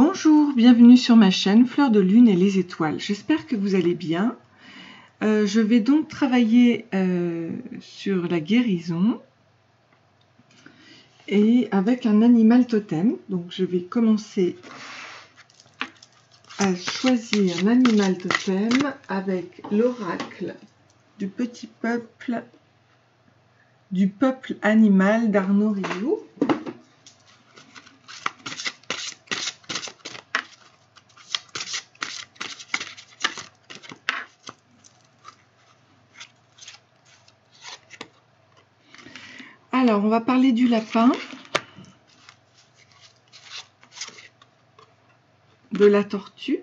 Bonjour, bienvenue sur ma chaîne Fleur de Lune et les étoiles. J'espère que vous allez bien. Je vais donc travailler sur la guérison et avec un animal totem. Donc je vais commencer à choisir l'animal totem avec l'oracle du petit peuple, du peuple animal d'Arnaud Rioux. Alors, on va parler du lapin, de la tortue,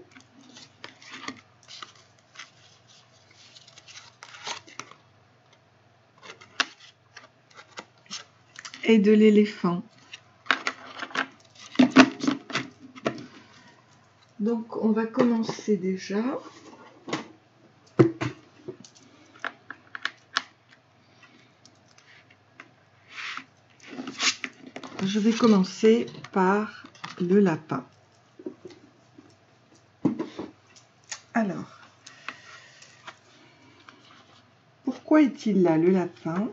et de l'éléphant. Donc, on va commencer déjà. Je vais commencer par le lapin. Alors, pourquoi est-il là, le lapin?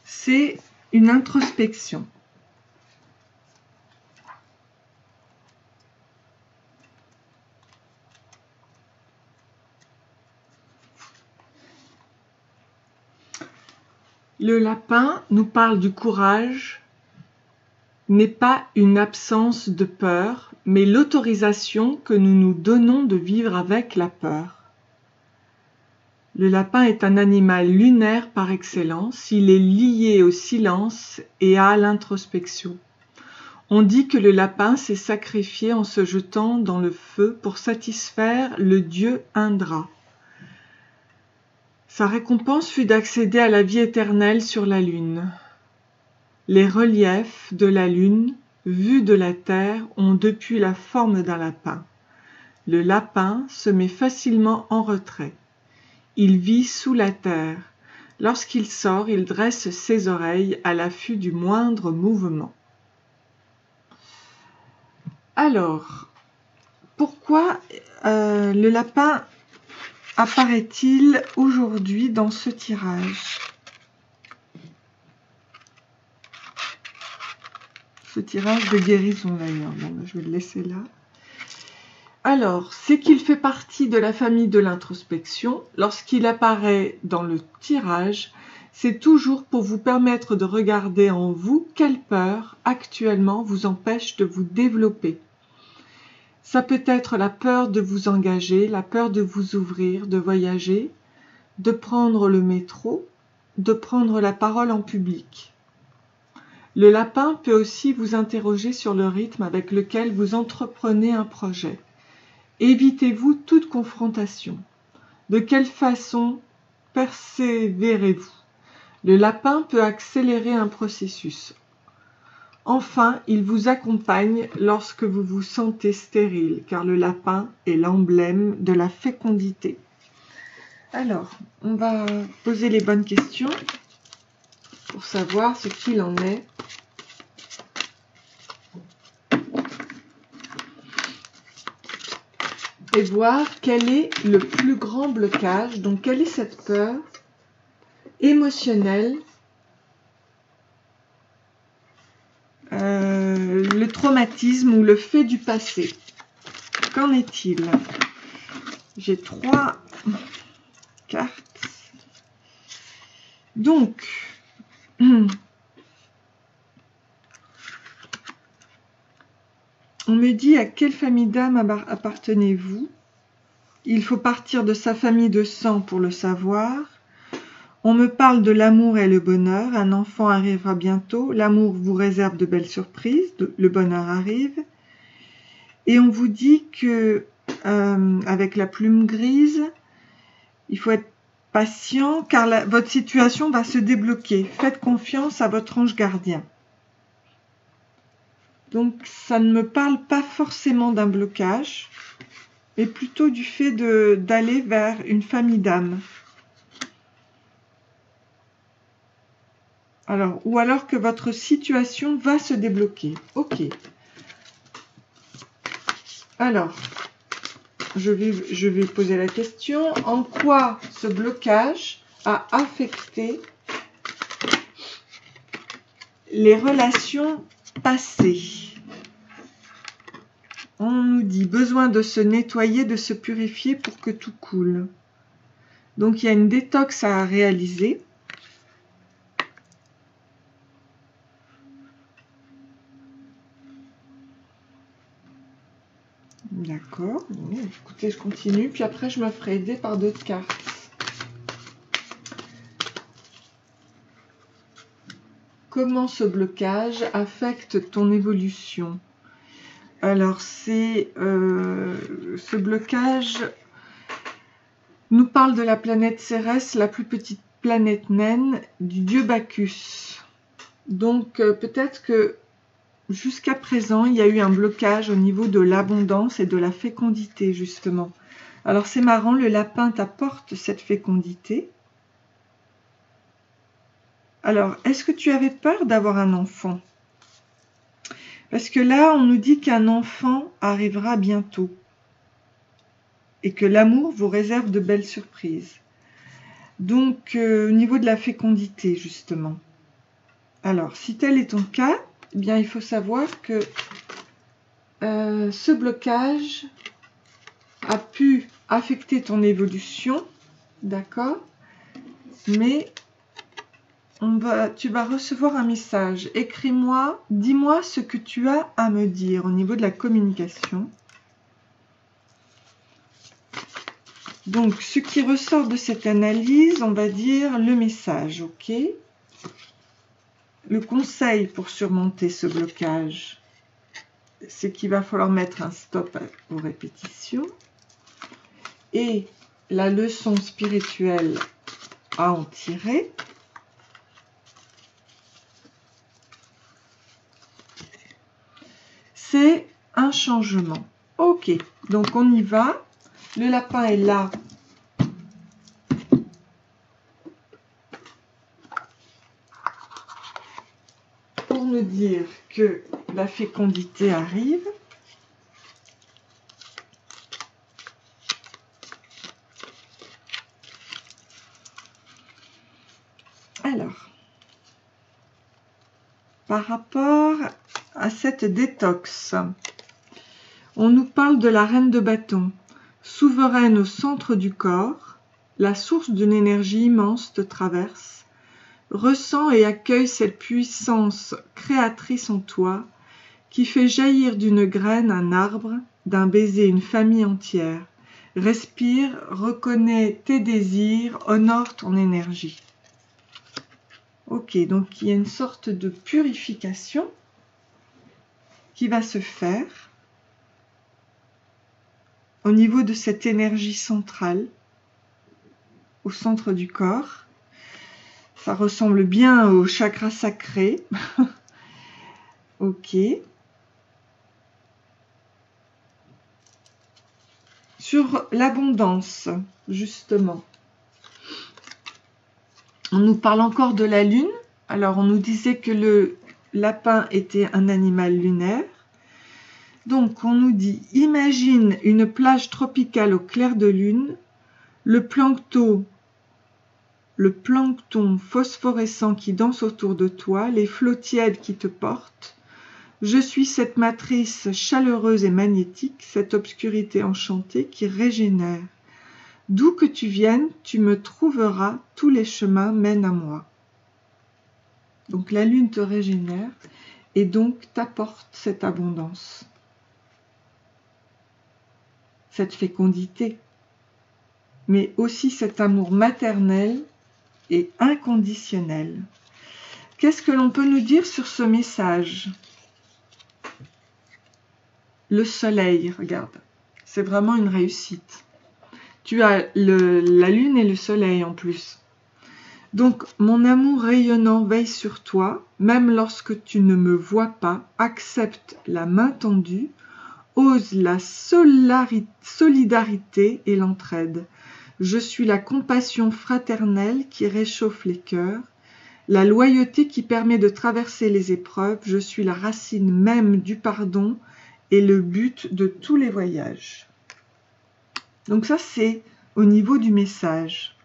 C'est une introspection. Le lapin nous parle du courage, n'est pas une absence de peur, mais l'autorisation que nous nous donnons de vivre avec la peur. Le lapin est un animal lunaire par excellence, il est lié au silence et à l'introspection. On dit que le lapin s'est sacrifié en se jetant dans le feu pour satisfaire le dieu Indra. Sa récompense fut d'accéder à la vie éternelle sur la lune. Les reliefs de la lune, vus de la terre, ont depuis la forme d'un lapin. Le lapin se met facilement en retrait. Il vit sous la terre. Lorsqu'il sort, il dresse ses oreilles à l'affût du moindre mouvement. Alors, pourquoi le lapin apparaît-il aujourd'hui dans ce tirage? Ce tirage de guérison d'ailleurs, bon, je vais le laisser là. Alors, c'est qu'il fait partie de la famille de l'introspection. Lorsqu'il apparaît dans le tirage, c'est toujours pour vous permettre de regarder en vous quelle peur actuellement vous empêche de vous développer. Ça peut être la peur de vous engager, la peur de vous ouvrir, de voyager, de prendre le métro, de prendre la parole en public. Le lapin peut aussi vous interroger sur le rythme avec lequel vous entreprenez un projet. Évitez-vous toute confrontation. De quelle façon persévérez-vous? Le lapin peut accélérer un processus. Enfin, il vous accompagne lorsque vous vous sentez stérile, car le lapin est l'emblème de la fécondité. Alors, on va poser les bonnes questions pour savoir ce qu'il en est. Et voir quel est le plus grand blocage, donc quelle est cette peur émotionnelle, le traumatisme ou le fait du passé. Qu'en est-il? J'ai 3 cartes. Donc, on me dit à quelle famille d'âme appartenez-vous? Il faut partir de sa famille de sang pour le savoir. On me parle de l'amour et le bonheur. Un enfant arrivera bientôt. L'amour vous réserve de belles surprises. Le bonheur arrive. Et on vous dit que, avec la plume grise, il faut être patient car votre situation va se débloquer. Faites confiance à votre ange gardien. Donc, ça ne me parle pas forcément d'un blocage. mais plutôt du fait d'aller vers une famille d'âmes. Alors, ou alors que votre situation va se débloquer. Ok. Alors, je vais poser la question. En quoi ce blocage a affecté les relations passées? On nous dit besoin de se nettoyer, de se purifier pour que tout coule. Donc, il y a une détox à réaliser. D'accord. Bon, écoutez, je continue. Puis après, je me ferai aider par d'autres cartes. Comment ce blocage affecte ton évolution? Alors, ce blocage nous parle de la planète Cérès, la plus petite planète naine, du dieu Bacchus. Donc, peut-être que jusqu'à présent, il y a eu un blocage au niveau de l'abondance et de la fécondité, justement. Alors, c'est marrant, le lapin t'apporte cette fécondité. Alors, est-ce que tu avais peur d'avoir un enfant? Parce que là, on nous dit qu'un enfant arrivera bientôt. Et que l'amour vous réserve de belles surprises. Donc, au niveau de la fécondité, justement. Alors, si tel est ton cas, eh bien, il faut savoir que ce blocage a pu affecter ton évolution, d'accord? Mais tu vas recevoir un message. Écris-moi, dis-moi ce que tu as à me dire au niveau de la communication. Donc, ce qui ressort de cette analyse, on va dire le message, ok? Le conseil pour surmonter ce blocage, c'est qu'il va falloir mettre un stop aux répétitions. Et la leçon spirituelle à en tirer, c'est un changement. Ok, donc on y va. Le lapin est là. Pour nous dire que la fécondité arrive. Alors, par rapport à cette détox, on nous parle de la reine de bâton, souveraine au centre du corps, la source d'une énergie immense te traverse, ressens et accueille cette puissance créatrice en toi qui fait jaillir d'une graine un arbre, d'un baiser une famille entière. Respire, reconnais tes désirs, honore ton énergie. Ok, donc il y a une sorte de purification qui va se faire au niveau de cette énergie centrale, au centre du corps. Ça ressemble bien au chakra sacré. Ok. Sur l'abondance, justement. On nous parle encore de la lune. Alors, on nous disait que le lapin était un animal lunaire. Donc, on nous dit, imagine une plage tropicale au clair de lune, le plancton phosphorescent qui danse autour de toi, les flots tièdes qui te portent. Je suis cette matrice chaleureuse et magnétique, cette obscurité enchantée qui régénère. D'où que tu viennes, tu me trouveras, tous les chemins mènent à moi. Donc la lune te régénère et donc t'apporte cette abondance, cette fécondité, mais aussi cet amour maternel et inconditionnel. Qu'est-ce que l'on peut nous dire sur ce message? Le soleil, regarde, c'est vraiment une réussite. Tu as la lune et le soleil en plus. Donc, mon amour rayonnant veille sur toi, même lorsque tu ne me vois pas, accepte la main tendue, ose la solidarité et l'entraide. Je suis la compassion fraternelle qui réchauffe les cœurs, la loyauté qui permet de traverser les épreuves. Je suis la racine même du pardon et le but de tous les voyages. Donc ça, c'est au niveau du message.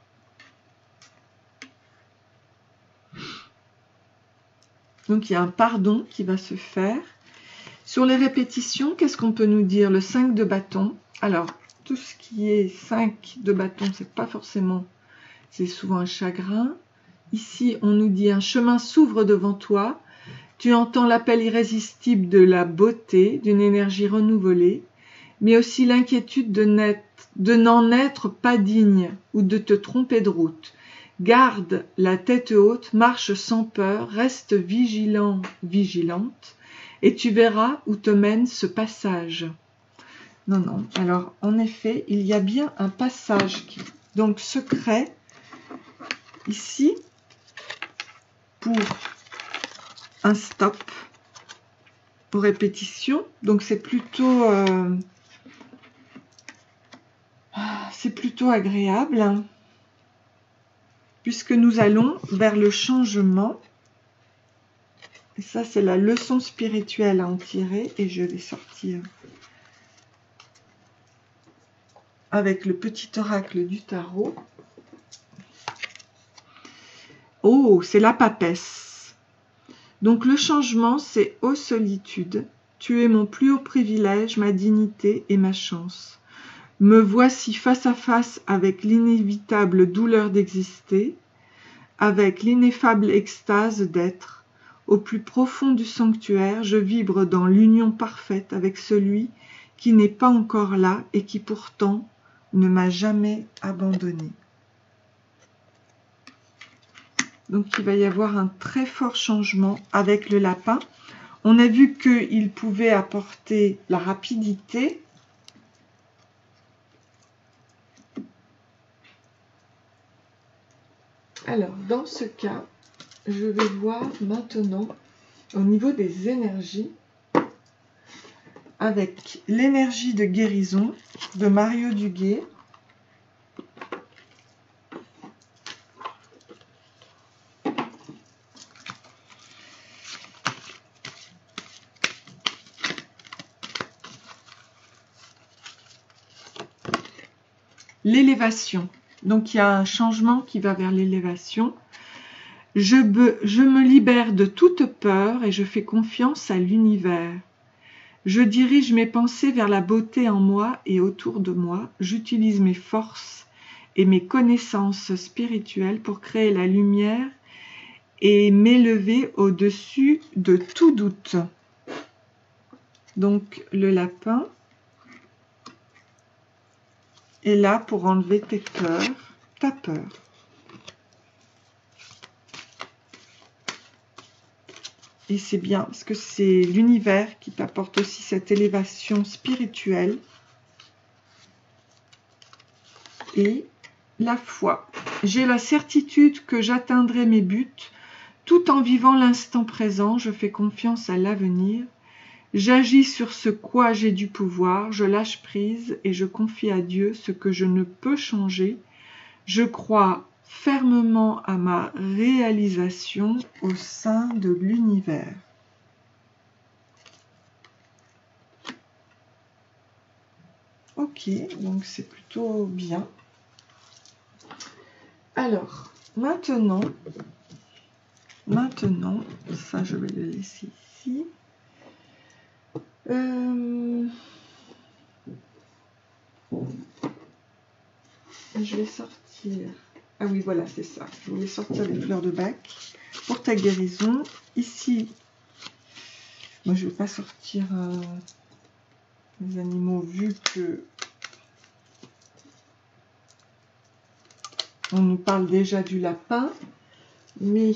Donc il y a un pardon qui va se faire. Sur les répétitions, qu'est-ce qu'on peut nous dire? Le 5 de bâton. Alors, tout ce qui est 5 de bâton, c'est pas forcément, c'est souvent un chagrin. Ici, on nous dit un chemin s'ouvre devant toi. Tu entends l'appel irrésistible de la beauté, d'une énergie renouvelée, mais aussi l'inquiétude de n'en être pas digne ou de te tromper de route. Garde la tête haute, marche sans peur, reste vigilant, vigilante, et tu verras où te mène ce passage. Non, non. Alors, en effet, il y a bien un passage qui, donc secret, ici, pour un stop, pour répétition. Donc, c'est plutôt agréable, hein, puisque nous allons vers le changement. Et ça, c'est la leçon spirituelle à en tirer. Et je vais sortir avec le petit oracle du tarot. Oh, c'est la papesse. Donc le changement, c'est ô solitude. Tu es mon plus haut privilège, ma dignité et ma chance. Me voici face à face avec l'inévitable douleur d'exister, avec l'ineffable extase d'être. Au plus profond du sanctuaire, je vibre dans l'union parfaite avec celui qui n'est pas encore là et qui pourtant ne m'a jamais abandonné. Donc il va y avoir un très fort changement avec le lapin. On a vu qu'il pouvait apporter la rapidité. Alors dans ce cas, je vais voir maintenant au niveau des énergies avec l'énergie de guérison de Mario Duguay. L'élévation. Donc il y a un changement qui va vers l'élévation. Je me libère de toute peur et je fais confiance à l'univers. Je dirige mes pensées vers la beauté en moi et autour de moi. J'utilise mes forces et mes connaissances spirituelles pour créer la lumière et m'élever au-dessus de tout doute. Donc le lapin est là pour enlever tes peurs, ta peur. Et c'est bien, parce que c'est l'univers qui t'apporte aussi cette élévation spirituelle. Et la foi. J'ai la certitude que j'atteindrai mes buts, tout en vivant l'instant présent. Je fais confiance à l'avenir. J'agis sur ce quoi j'ai du pouvoir. Je lâche prise et je confie à Dieu ce que je ne peux changer. Je crois fermement à ma réalisation au sein de l'univers. Ok, donc c'est plutôt bien. Alors, maintenant, ça je vais le laisser ici. Je vais sortir. Ah oui, voilà, c'est ça. Je voulais sortir les fleurs de bac pour ta guérison. Ici, moi je ne vais pas sortir les animaux vu que on nous parle déjà du lapin. Mais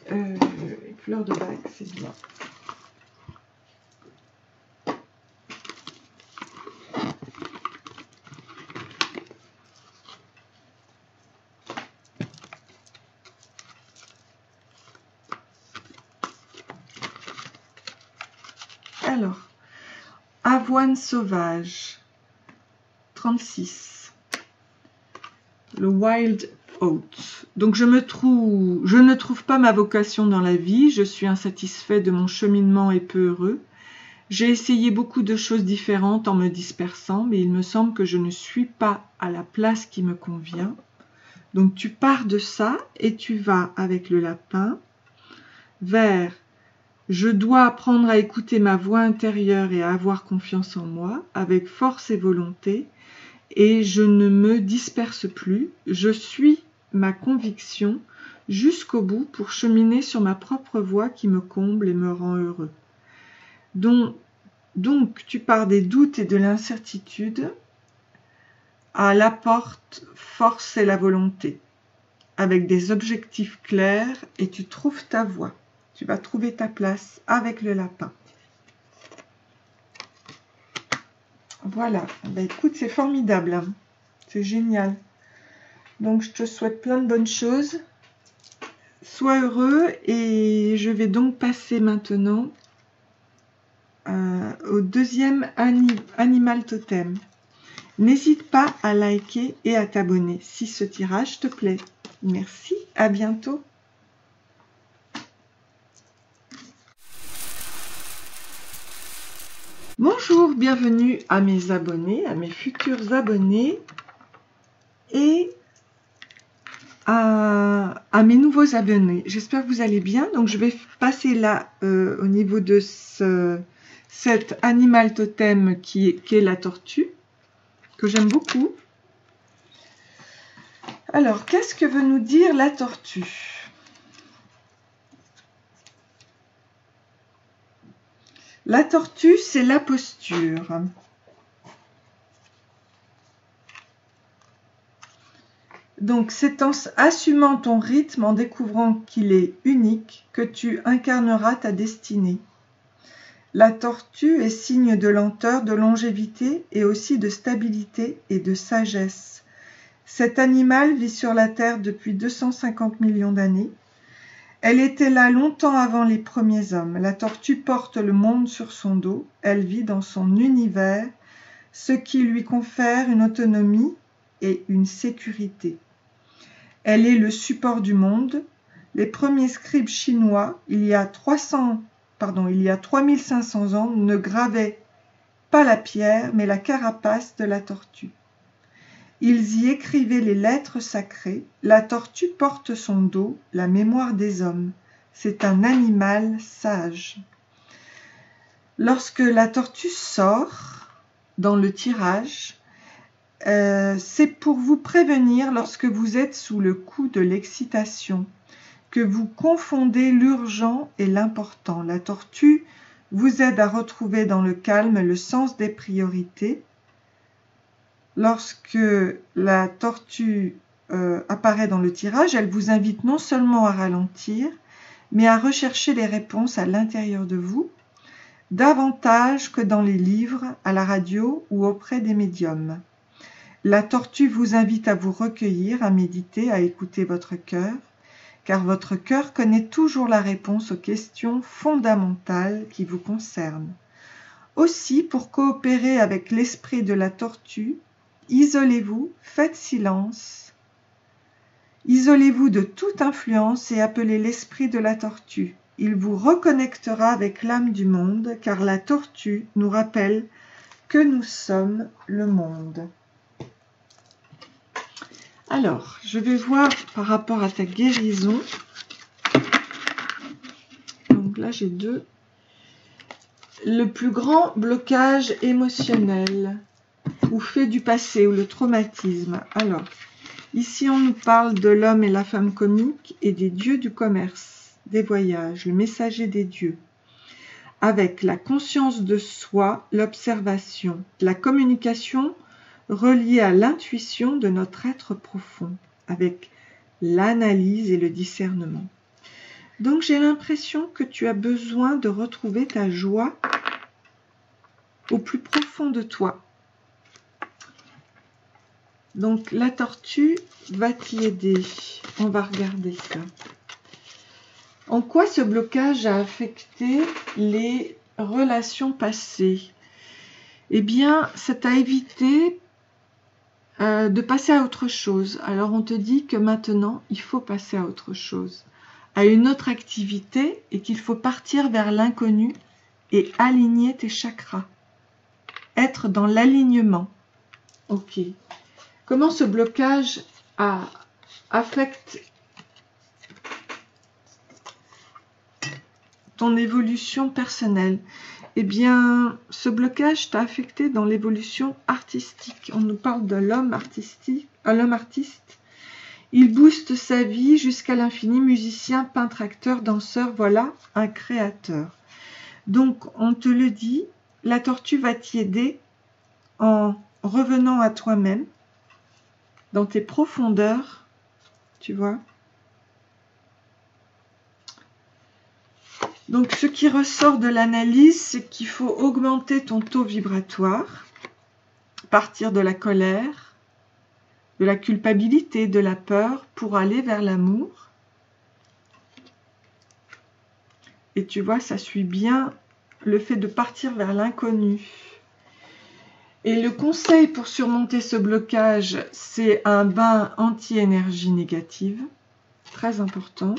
les fleurs de bac, c'est bien. Alors, avoine sauvage, 36. Le wild oat. Donc je ne trouve pas ma vocation dans la vie, je suis insatisfait de mon cheminement et peu heureux. J'ai essayé beaucoup de choses différentes en me dispersant, mais il me semble que je ne suis pas à la place qui me convient. Donc tu pars de ça et tu vas avec le lapin vers « Je dois apprendre à écouter ma voix intérieure et à avoir confiance en moi, avec force et volonté, et je ne me disperse plus, je suis ma conviction jusqu'au bout pour cheminer sur ma propre voie qui me comble et me rend heureux. » Donc tu pars des doutes et de l'incertitude à la porte force et la volonté, avec des objectifs clairs et tu trouves ta voie. Tu vas trouver ta place avec le lapin. Voilà, ben écoute, c'est formidable, hein. C'est génial. Donc je te souhaite plein de bonnes choses. Sois heureux et je vais donc passer maintenant au deuxième animal totem. N'hésite pas à liker et à t'abonner si ce tirage te plaît. Merci, à bientôt. Bonjour, bienvenue à mes abonnés, à mes futurs abonnés et à mes nouveaux abonnés. J'espère que vous allez bien. Donc je vais passer là au niveau de cet animal totem qui est la tortue, que j'aime beaucoup. Alors, qu'est-ce que veut nous dire la tortue ? La tortue, c'est la posture. Donc, c'est en assumant ton rythme, en découvrant qu'il est unique, que tu incarneras ta destinée. La tortue est signe de lenteur, de longévité et aussi de stabilité et de sagesse. Cet animal vit sur la Terre depuis 250 millions d'années. Elle était là longtemps avant les premiers hommes. La tortue porte le monde sur son dos. Elle vit dans son univers, ce qui lui confère une autonomie et une sécurité. Elle est le support du monde. Les premiers scribes chinois, il y a 3500 ans, ne gravaient pas la pierre, mais la carapace de la tortue. Ils y écrivaient les lettres sacrées. La tortue porte son dos, la mémoire des hommes. C'est un animal sage. Lorsque la tortue sort dans le tirage, c'est pour vous prévenir lorsque vous êtes sous le coup de l'excitation, que vous confondez l'urgent et l'important. La tortue vous aide à retrouver dans le calme le sens des priorités. Lorsque la tortue apparaît dans le tirage, elle vous invite non seulement à ralentir, mais à rechercher les réponses à l'intérieur de vous, davantage que dans les livres, à la radio ou auprès des médiums. La tortue vous invite à vous recueillir, à méditer, à écouter votre cœur, car votre cœur connaît toujours la réponse aux questions fondamentales qui vous concernent. Aussi, pour coopérer avec l'esprit de la tortue, isolez-vous, faites silence. Isolez-vous de toute influence et appelez l'esprit de la tortue. Il vous reconnectera avec l'âme du monde, car la tortue nous rappelle que nous sommes le monde. Alors, je vais voir par rapport à ta guérison. Donc là, j'ai deux. Le plus grand blocage émotionnel ou fait du passé ou le traumatisme. Alors, ici on nous parle de l'homme et la femme comique et des dieux du commerce, des voyages, le messager des dieux, avec la conscience de soi, l'observation, la communication reliée à l'intuition de notre être profond, avec l'analyse et le discernement. Donc j'ai l'impression que tu as besoin de retrouver ta joie au plus profond de toi. Donc la tortue va t'y aider. On va regarder ça. En quoi ce blocage a affecté les relations passées? eh bien, ça t'a évité de passer à autre chose. Alors, on te dit que maintenant, il faut passer à autre chose, à une autre activité, et qu'il faut partir vers l'inconnu et aligner tes chakras. Être dans l'alignement. Ok. Comment ce blocage affecte ton évolution personnelle? Eh bien, ce blocage t'a affecté dans l'évolution artistique. On nous parle de l'homme artistique, l'homme artiste. Il booste sa vie jusqu'à l'infini, musicien, peintre, acteur, danseur, voilà, un créateur. Donc, on te le dit, la tortue va t'y aider en revenant à toi-même, dans tes profondeurs, tu vois. Donc, ce qui ressort de l'analyse, c'est qu'il faut augmenter ton taux vibratoire, partir de la colère, de la culpabilité, de la peur, pour aller vers l'amour. Et tu vois, ça suit bien le fait de partir vers l'inconnu. Et le conseil pour surmonter ce blocage, c'est un bain anti-énergie négative, très important.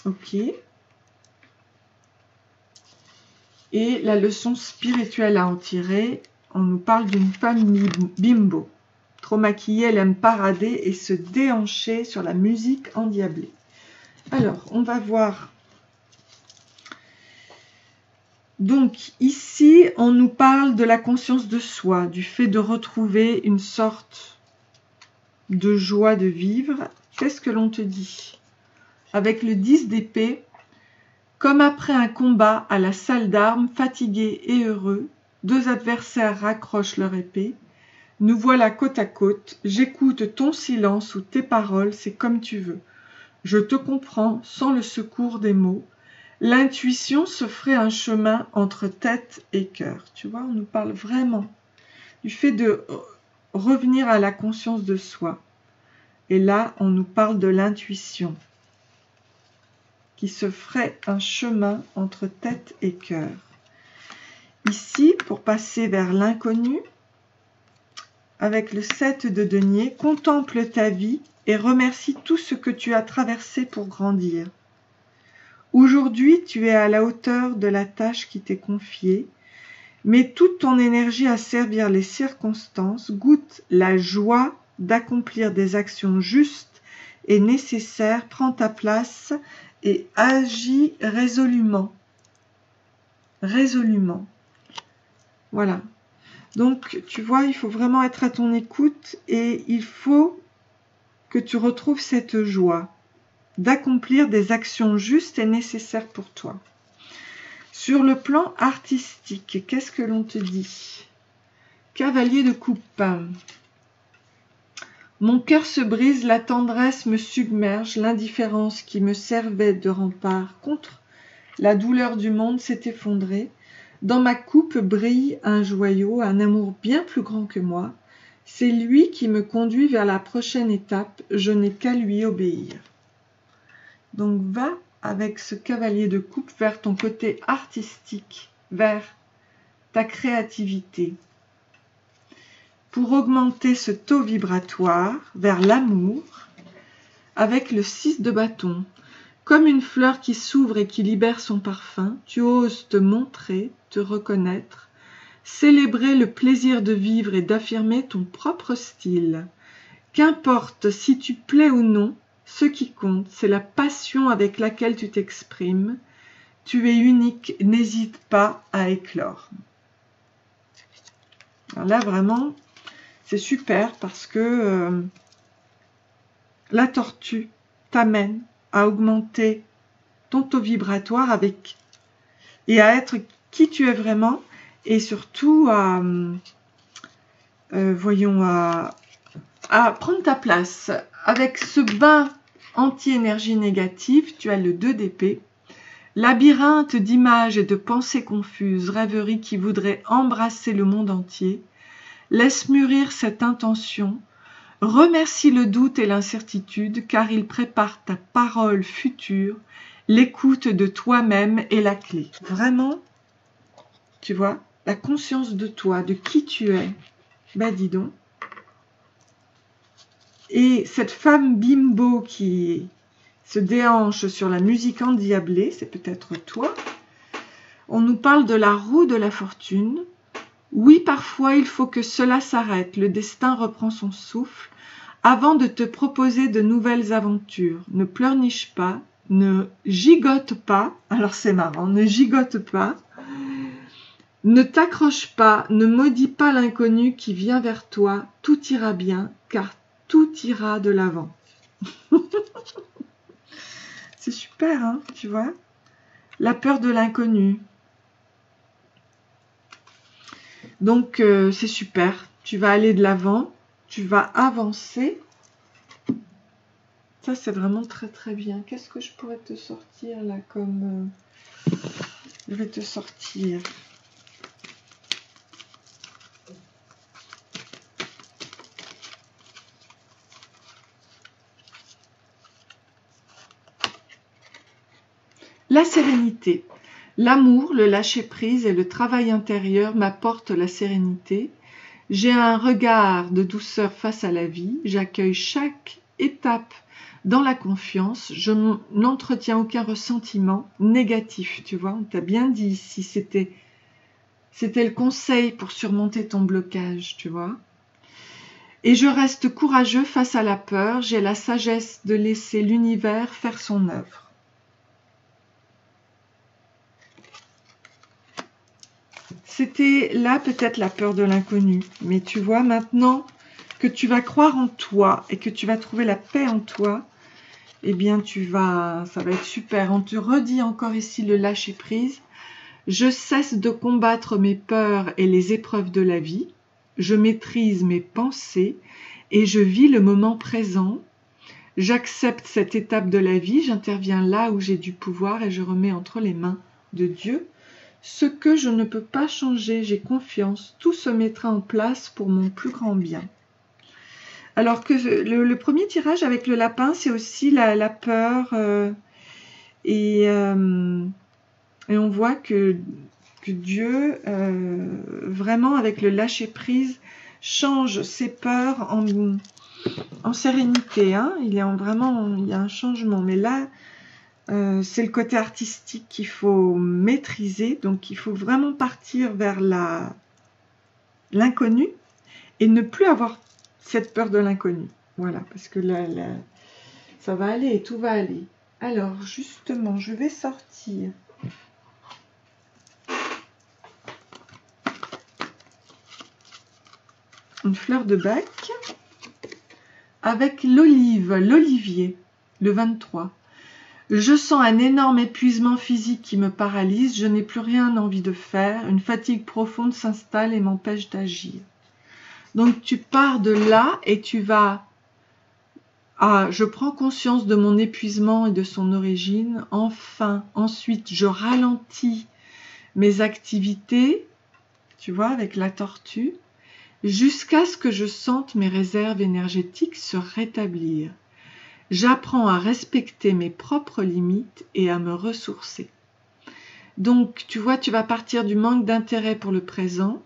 Ok. Et la leçon spirituelle à en tirer, on nous parle d'une femme bimbo. Trop maquillée, elle aime parader et se déhancher sur la musique endiablée. Alors, on va voir. Donc, ici, on nous parle de la conscience de soi, du fait de retrouver une sorte de joie de vivre. Qu'est-ce que l'on te dit? Avec le 10 d'épée, comme après un combat à la salle d'armes, fatigués et heureux, deux adversaires raccrochent leur épée. Nous voilà côte à côte, j'écoute ton silence ou tes paroles, c'est comme tu veux. Je te comprends sans le secours des mots. L'intuition se ferait un chemin entre tête et cœur. Tu vois, on nous parle vraiment du fait de revenir à la conscience de soi. Et là, on nous parle de l'intuition qui se ferait un chemin entre tête et cœur. Ici, pour passer vers l'inconnu, avec le 7 de denier, contemple ta vie et remercie tout ce que tu as traversé pour grandir. Aujourd'hui, tu es à la hauteur de la tâche qui t'est confiée. Mets toute ton énergie à servir les circonstances, goûte la joie d'accomplir des actions justes et nécessaires, prends ta place et agis résolument. Résolument. Voilà. Donc, tu vois, il faut vraiment être à ton écoute et il faut que tu retrouves cette joie d'accomplir des actions justes et nécessaires pour toi. Sur le plan artistique, qu'est-ce que l'on te dit? Cavalier de coupe. Mon cœur se brise, la tendresse me submerge, l'indifférence qui me servait de rempart contre la douleur du monde s'est effondrée. Dans ma coupe brille un joyau, un amour bien plus grand que moi. C'est lui qui me conduit vers la prochaine étape, je n'ai qu'à lui obéir. Donc va avec ce cavalier de coupe vers ton côté artistique, vers ta créativité. Pour augmenter ce taux vibratoire vers l'amour, avec le 6 de bâton. Comme une fleur qui s'ouvre et qui libère son parfum, tu oses te montrer, te reconnaître, célébrer le plaisir de vivre et d'affirmer ton propre style. Qu'importe si tu plais ou non, ce qui compte, c'est la passion avec laquelle tu t'exprimes. Tu es unique, n'hésite pas à éclore. Alors là, vraiment, c'est super parce que la tortue t'amène à augmenter ton taux vibratoire et à être qui tu es vraiment et surtout à prendre ta place. Avec ce bain anti-énergie négative, tu as le 2 d'épée. Labyrinthe d'images et de pensées confuses, rêverie qui voudrait embrasser le monde entier. Laisse mûrir cette intention. Remercie le doute et l'incertitude, car il prépare ta parole future L'écoute de toi-même est la clé. Vraiment, tu vois, la conscience de toi, de qui tu es. Bah dis donc. Et cette femme bimbo qui se déhanche sur la musique endiablée, c'est peut-être toi. On nous parle de la roue de la fortune. Oui, parfois il faut que cela s'arrête. Le destin reprend son souffle avant de te proposer de nouvelles aventures. Ne pleurniche pas, ne gigote pas. Alors c'est marrant, ne gigote pas. Ne t'accroche pas, ne maudis pas l'inconnu qui vient vers toi. Tout ira bien, car tout ira de l'avant. C'est super, hein, tu vois? La peur de l'inconnu. Donc, c'est super. Tu vas aller de l'avant, tu vas avancer. Ça, c'est vraiment très, très bien. Qu'est-ce que je pourrais te sortir, là, comme... Je vais te sortir... La sérénité. L'amour, le lâcher-prise et le travail intérieur m'apportent la sérénité. J'ai un regard de douceur face à la vie. J'accueille chaque étape dans la confiance. Je n'entretiens aucun ressentiment négatif. Tu vois, on t'a bien dit ici, c'était le conseil pour surmonter ton blocage, tu vois. Et je reste courageux face à la peur. J'ai la sagesse de laisser l'univers faire son œuvre. C'était là peut-être la peur de l'inconnu. Mais tu vois, maintenant que tu vas croire en toi et que tu vas trouver la paix en toi, eh bien ça va être super. On te redit encore ici le lâcher prise. Je cesse de combattre mes peurs et les épreuves de la vie. Je maîtrise mes pensées et je vis le moment présent. J'accepte cette étape de la vie. J'interviens là où j'ai du pouvoir et je remets entre les mains de Dieu ce que je ne peux pas changer. J'ai confiance. Tout se mettra en place pour mon plus grand bien. Alors que le premier tirage avec le lapin, c'est aussi la peur. Et on voit que Dieu, vraiment avec le lâcher-prise, change ses peurs en sérénité. Hein. Il y a un changement. Mais là, c'est le côté artistique qu'il faut maîtriser. Donc, il faut vraiment partir vers l'inconnu et ne plus avoir cette peur de l'inconnu. Voilà, parce que là, ça va aller, tout va aller. Alors, justement, je vais sortir une fleur de bac avec l'olivier, le 23. Je sens un énorme épuisement physique qui me paralyse. Je n'ai plus rien envie de faire. Une fatigue profonde s'installe et m'empêche d'agir. Donc, tu pars de là et tu vas... Ah, je prends conscience de mon épuisement et de son origine. Enfin, ensuite, je ralentis mes activités, tu vois, avec la tortue, jusqu'à ce que je sente mes réserves énergétiques se rétablir. J'apprends à respecter mes propres limites et à me ressourcer. Donc, tu vois, tu vas partir du manque d'intérêt pour le présent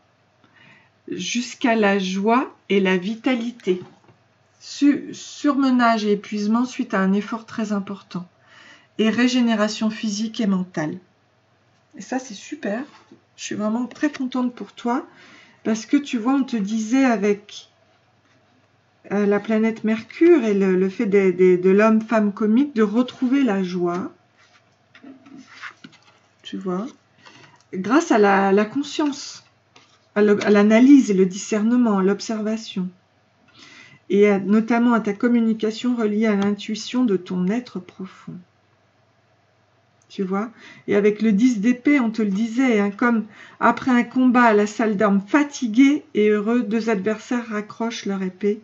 jusqu'à la joie et la vitalité. Surmenage et épuisement suite à un effort très important. Et régénération physique et mentale. Et ça, c'est super. Je suis vraiment très contente pour toi. Parce que tu vois, on te disait avec la planète Mercure et le fait de l'homme-femme comique de retrouver la joie. Tu vois, grâce à la conscience, à l'analyse et le discernement, à l'observation. Et notamment à ta communication reliée à l'intuition de ton être profond. Tu vois. Et avec le 10 d'épée, on te le disait, hein, comme après un combat à la salle d'armes, fatigués et heureux, deux adversaires raccrochent leur épée.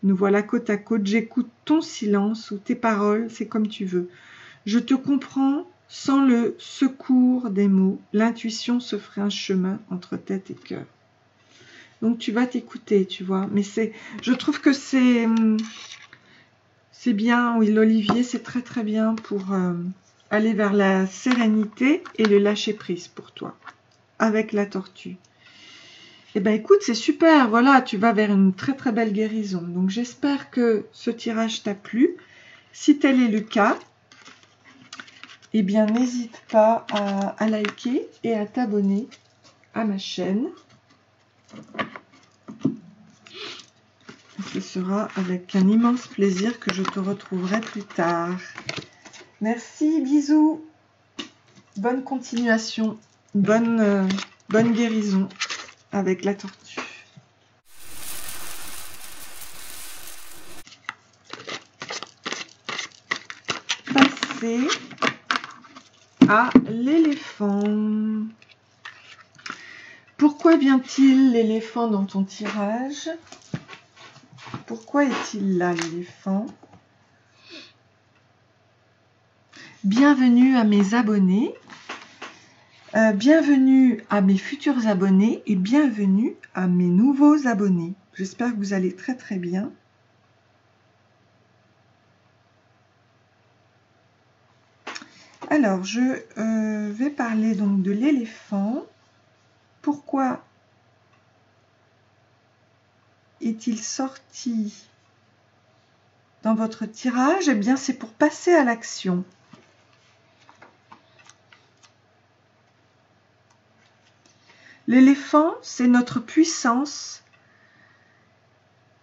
Nous voilà côte à côte, j'écoute ton silence ou tes paroles, c'est comme tu veux. Je te comprends sans le secours des mots. L'intuition se ferait un chemin entre tête et cœur. Donc tu vas t'écouter, tu vois. Mais je trouve que c'est bien, oui, l'olivier, c'est très très bien pour aller vers la sérénité et le lâcher-prise pour toi, avec la tortue. Eh bien écoute, c'est super, voilà, tu vas vers une très très belle guérison. Donc j'espère que ce tirage t'a plu. Si tel est le cas, eh bien n'hésite pas à liker et à t'abonner à ma chaîne. Ce sera avec un immense plaisir que je te retrouverai plus tard. Merci, bisous. Bonne continuation, bonne guérison avec la tortue. Passer à l'éléphant. Pourquoi vient-il l'éléphant dans ton tirage? Pourquoi est-il là, l'éléphant? Bienvenue à mes abonnés, bienvenue à mes futurs abonnés et bienvenue à mes nouveaux abonnés. J'espère que vous allez très très bien. Alors, je vais parler donc de l'éléphant. Pourquoi est-il sorti dans votre tirage? Eh bien, c'est pour passer à l'action. L'éléphant, c'est notre puissance.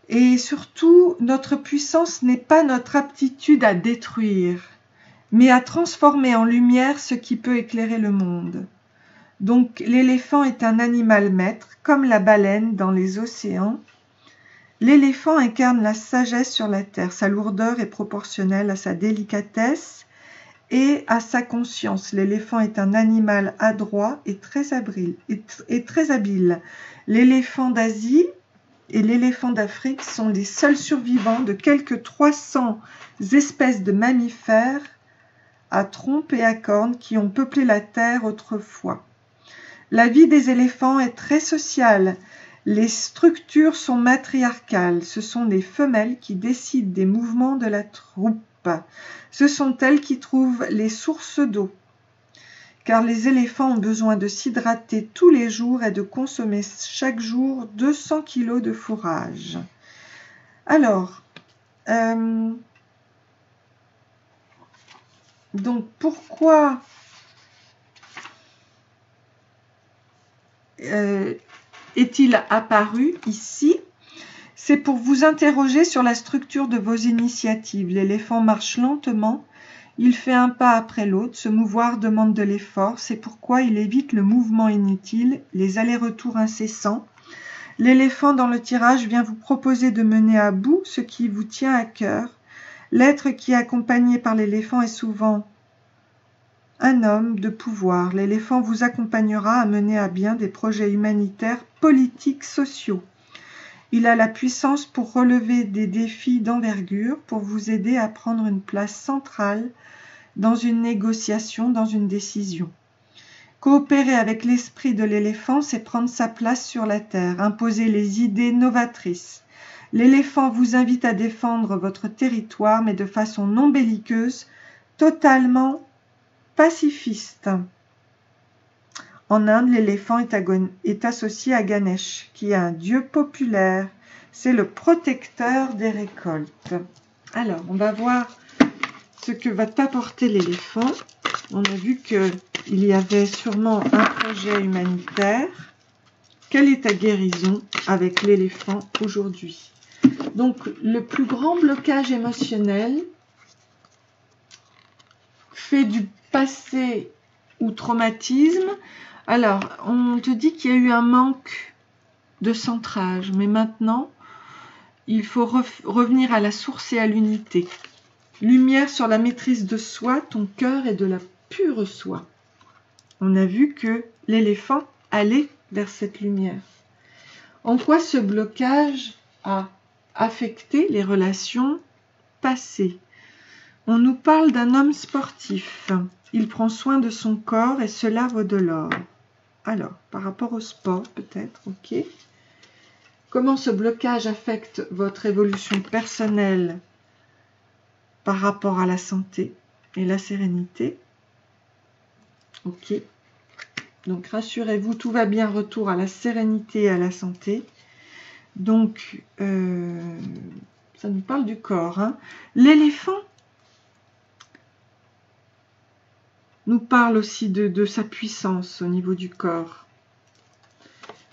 Et surtout, notre puissance n'est pas notre aptitude à détruire, mais à transformer en lumière ce qui peut éclairer le monde. Donc, l'éléphant est un animal maître, comme la baleine dans les océans. L'éléphant incarne la sagesse sur la terre. Sa lourdeur est proportionnelle à sa délicatesse et à sa conscience. L'éléphant est un animal adroit et très habile. L'éléphant d'Asie et l'éléphant d'Afrique sont les seuls survivants de quelques 300 espèces de mammifères à trompe et à cornes qui ont peuplé la terre autrefois. La vie des éléphants est très sociale. Les structures sont matriarcales. Ce sont les femelles qui décident des mouvements de la troupe. Ce sont elles qui trouvent les sources d'eau. Car les éléphants ont besoin de s'hydrater tous les jours et de consommer chaque jour 200 kg de fourrage. Alors, donc pourquoi est-il apparu ici? C'est pour vous interroger sur la structure de vos initiatives. L'éléphant marche lentement, il fait un pas après l'autre. Se mouvoir demande de l'effort, c'est pourquoi il évite le mouvement inutile, les allers-retours incessants. L'éléphant dans le tirage vient vous proposer de mener à bout ce qui vous tient à cœur. L'être qui est accompagné par l'éléphant est souvent un homme de pouvoir. L'éléphant vous accompagnera à mener à bien des projets humanitaires, politiques, sociaux. Il a la puissance pour relever des défis d'envergure, pour vous aider à prendre une place centrale dans une négociation, dans une décision. Coopérer avec l'esprit de l'éléphant, c'est prendre sa place sur la terre, imposer les idées novatrices. L'éléphant vous invite à défendre votre territoire, mais de façon non belliqueuse, totalement pacifiste. En Inde, l'éléphant est associé à Ganesh, qui est un dieu populaire. C'est le protecteur des récoltes. Alors, on va voir ce que va t'apporter l'éléphant. On a vu qu'il y avait sûrement un projet humanitaire. Quelle est ta guérison avec l'éléphant aujourd'hui? Donc, le plus grand blocage émotionnel fait du passé ou traumatisme. Alors, on te dit qu'il y a eu un manque de centrage, mais maintenant, il faut revenir à la source et à l'unité. Lumière sur la maîtrise de soi, ton cœur est de la pure soi. On a vu que l'éléphant allait vers cette lumière. En quoi ce blocage a affecté les relations passées? On nous parle d'un homme sportif. Il prend soin de son corps et cela vaut de l'or. Alors, par rapport au sport, peut-être, ok. Comment ce blocage affecte votre évolution personnelle par rapport à la santé et la sérénité? Ok. Donc rassurez-vous, tout va bien, retour à la sérénité et à la santé. Donc, ça nous parle du corps. Hein. L'éléphant nous parle aussi de sa puissance au niveau du corps.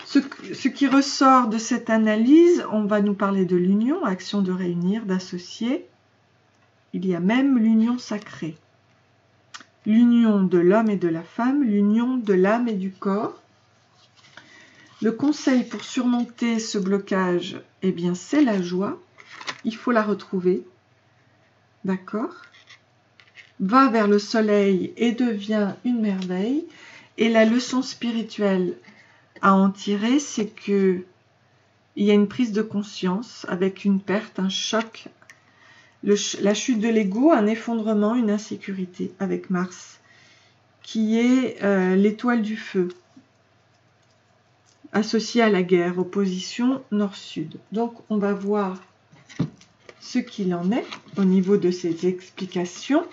Ce qui ressort de cette analyse, on va nous parler de l'union, action de réunir, d'associer. Il y a même l'union sacrée. L'union de l'homme et de la femme, l'union de l'âme et du corps. Le conseil pour surmonter ce blocage, eh bien, c'est la joie. Il faut la retrouver. D'accord ? Va vers le soleil et devient une merveille. Et la leçon spirituelle à en tirer, c'est que il y a une prise de conscience avec une perte, un choc, la chute de l'ego, un effondrement, une insécurité avec Mars, qui est l'étoile du feu, associée à la guerre, opposition nord-sud. Donc on va voir ce qu'il en est au niveau de ces explications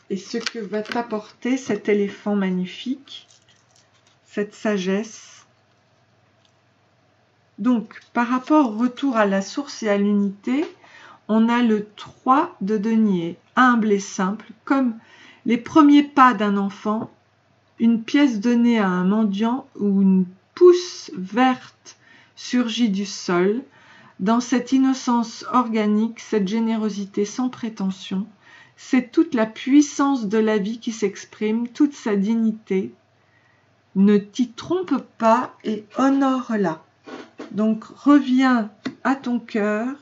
et ce que va t'apporter cet éléphant magnifique, cette sagesse. Donc, par rapport au retour à la source et à l'unité, on a le 3 de denier, humble et simple, comme les premiers pas d'un enfant, une pièce donnée à un mendiant ou une pousse verte surgit du sol. Dans cette innocence organique, cette générosité sans prétention, c'est toute la puissance de la vie qui s'exprime, toute sa dignité. Ne t'y trompe pas et honore-la. Donc reviens à ton cœur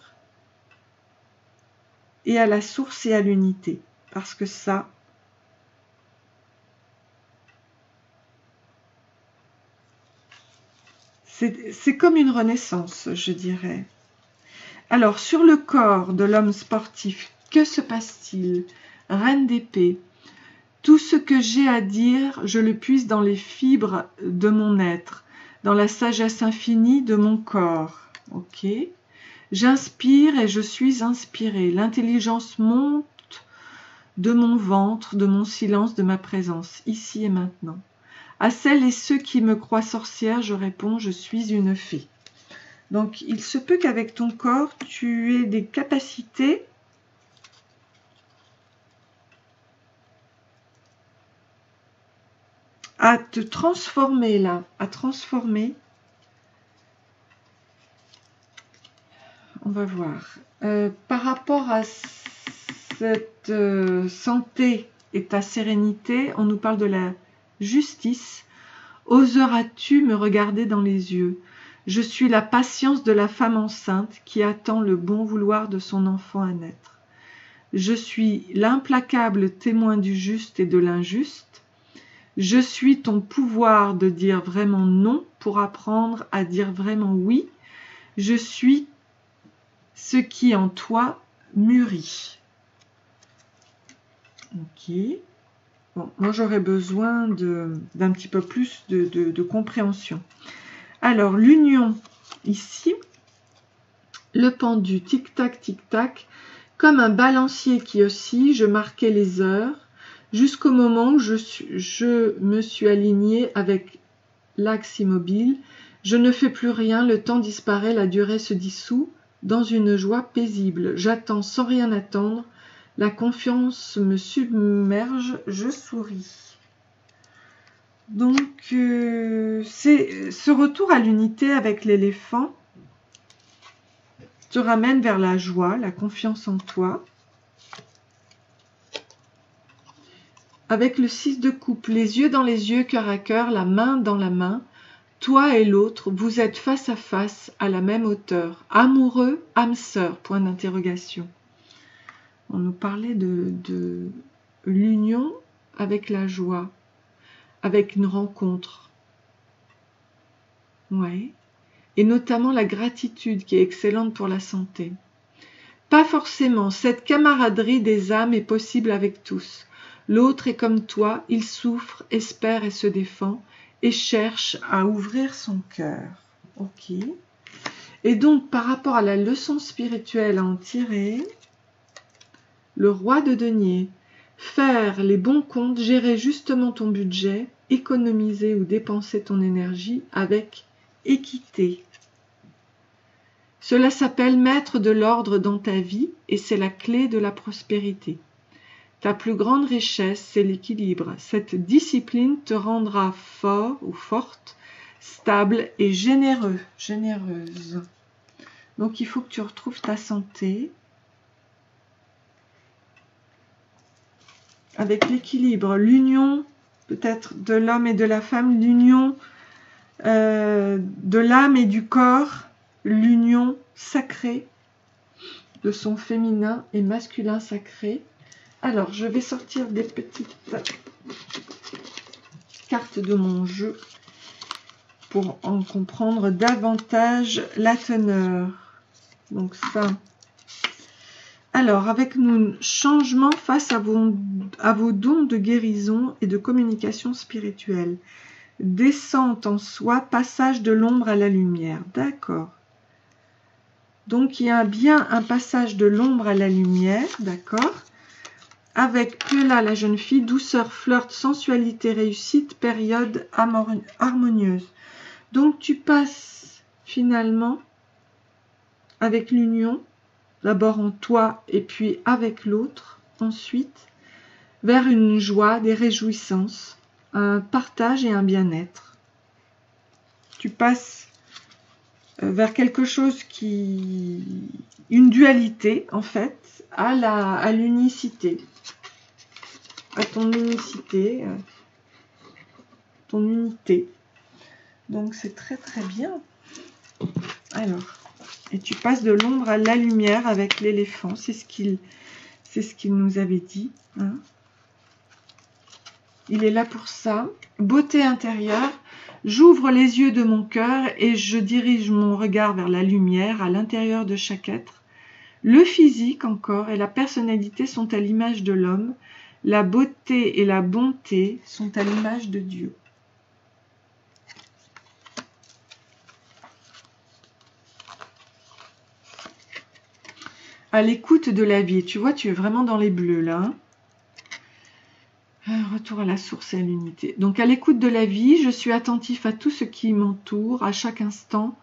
et à la source et à l'unité, parce que ça, c'est comme une renaissance, je dirais. Alors, sur le corps de l'homme sportif, que se passe-t-il? Reine d'épée. Tout ce que j'ai à dire, je le puise dans les fibres de mon être, dans la sagesse infinie de mon corps. Ok. J'inspire et je suis inspirée. L'intelligence monte de mon ventre, de mon silence, de ma présence, ici et maintenant. À celles et ceux qui me croient sorcière, je réponds, je suis une fée. Donc, il se peut qu'avec ton corps, tu aies des capacités à te transformer là, à transformer. On va voir. Par rapport à cette santé et ta sérénité, on nous parle de la justice. Oseras-tu me regarder dans les yeux? Je suis la patience de la femme enceinte qui attend le bon vouloir de son enfant à naître. Je suis l'implacable témoin du juste et de l'injuste. Je suis ton pouvoir de dire vraiment non pour apprendre à dire vraiment oui. Je suis ce qui en toi mûrit. Ok. Bon, moi j'aurais besoin d'un petit peu plus de compréhension. Alors l'union ici, le pendu tic-tac, tic-tac, comme un balancier qui oscille, je marquais les heures jusqu'au moment où je me suis alignée avec l'axe immobile. Je ne fais plus rien, le temps disparaît, la durée se dissout dans une joie paisible. J'attends sans rien attendre, la confiance me submerge, je souris. Donc, c'est ce retour à l'unité avec l'éléphant te ramène vers la joie, la confiance en toi. Avec le 6 de coupe, les yeux dans les yeux, cœur à cœur, la main dans la main, toi et l'autre, vous êtes face à face à la même hauteur. Amoureux, âme sœur, point d'interrogation. On nous parlait de l'union avec la joie, avec une rencontre. Ouais. Et notamment la gratitude qui est excellente pour la santé. Pas forcément, cette camaraderie des âmes est possible avec tous. L'autre est comme toi, il souffre, espère et se défend et cherche à ouvrir son cœur. Ok. Et donc, par rapport à la leçon spirituelle à en tirer, le roi de denier, faire les bons comptes, gérer justement ton budget, économiser ou dépenser ton énergie avec équité. Cela s'appelle mettre de l'ordre dans ta vie et c'est la clé de la prospérité. Ta plus grande richesse, c'est l'équilibre. Cette discipline te rendra fort ou forte, stable et généreuse. Donc il faut que tu retrouves ta santé avec l'équilibre, l'union peut-être de l'homme et de la femme, l'union de l'âme et du corps, l'union sacrée de son féminin et masculin sacré. Alors, je vais sortir des petites cartes de mon jeu pour en comprendre davantage la teneur. Donc ça. Alors, avec nous, changement face à vos dons de guérison et de communication spirituelle. Descente en soi, passage de l'ombre à la lumière. D'accord. Donc, il y a bien un passage de l'ombre à la lumière, d'accord. Avec Piola, la jeune fille, douceur, flirt, sensualité, réussite, période harmonieuse. Donc, tu passes finalement avec l'union, d'abord en toi et puis avec l'autre, ensuite, vers une joie, des réjouissances, un partage et un bien-être. Tu passes vers quelque chose une dualité en fait, à l'unicité, à ton unicité, ton unité. Donc c'est très très bien. Alors, et tu passes de l'ombre à la lumière avec l'éléphant, c'est ce qu'il nous avait dit. Hein. Il est là pour ça. Beauté intérieure. J'ouvre les yeux de mon cœur et je dirige mon regard vers la lumière à l'intérieur de chaque être. Le physique encore et la personnalité sont à l'image de l'homme. La beauté et la bonté sont à l'image de Dieu. À l'écoute de la vie. Tu vois, tu es vraiment dans les bleus là. Retour à la source et à l'unité. Donc à l'écoute de la vie, je suis attentif à tout ce qui m'entoure, à chaque instant.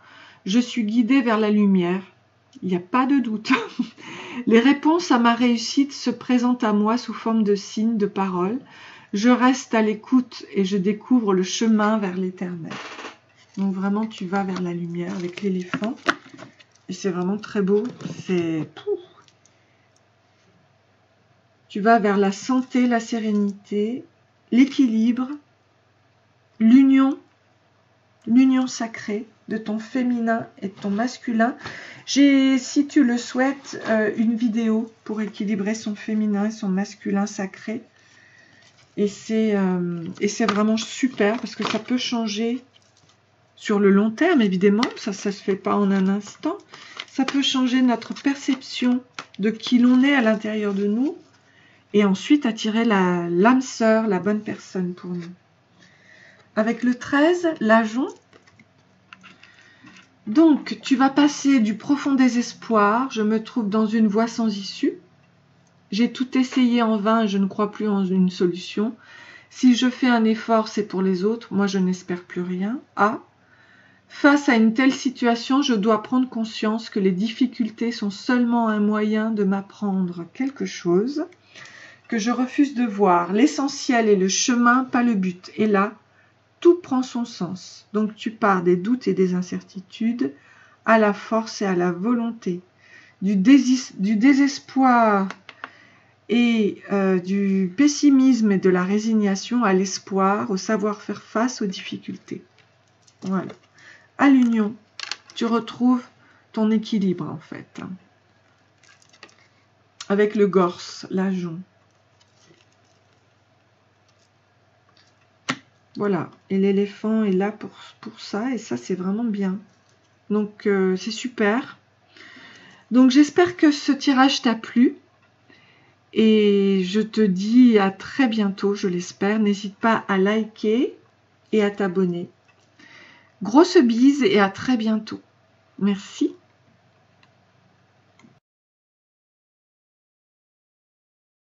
Je suis guidé vers la lumière. Il n'y a pas de doute. Les réponses à ma réussite se présentent à moi sous forme de signes, de paroles. Je reste à l'écoute et je découvre le chemin vers l'éternel. Donc vraiment, tu vas vers la lumière avec l'éléphant. Et c'est vraiment très beau. C'est... Tu vas vers la santé, la sérénité, l'équilibre, l'union sacrée de ton féminin et de ton masculin. J'ai, si tu le souhaites, une vidéo pour équilibrer son féminin et son masculin sacré. Et c'est vraiment super parce que ça peut changer sur le long terme, évidemment. Ça se fait pas en un instant. Ça peut changer notre perception de qui l'on est à l'intérieur de nous. Et ensuite attirer l'âme sœur, la bonne personne pour nous. Avec le 13, l'ajon. Donc, tu vas passer du profond désespoir. Je me trouve dans une voie sans issue. J'ai tout essayé en vain et je ne crois plus en une solution. Si je fais un effort, c'est pour les autres. Moi, je n'espère plus rien. A. Face à une telle situation, je dois prendre conscience que les difficultés sont seulement un moyen de m'apprendre quelque chose que je refuse de voir. L'essentiel est le chemin, pas le but. Et là, tout prend son sens. Donc tu pars des doutes et des incertitudes à la force et à la volonté, du désespoir et du pessimisme et de la résignation à l'espoir, au savoir faire face aux difficultés. Voilà. À l'union, tu retrouves ton équilibre en fait. Avec le gorse, l'ajon. Voilà, et l'éléphant est là pour ça, et ça c'est vraiment bien. Donc c'est super. Donc j'espère que ce tirage t'a plu. Et je te dis à très bientôt, je l'espère. N'hésite pas à liker et à t'abonner. Grosse bise et à très bientôt. Merci.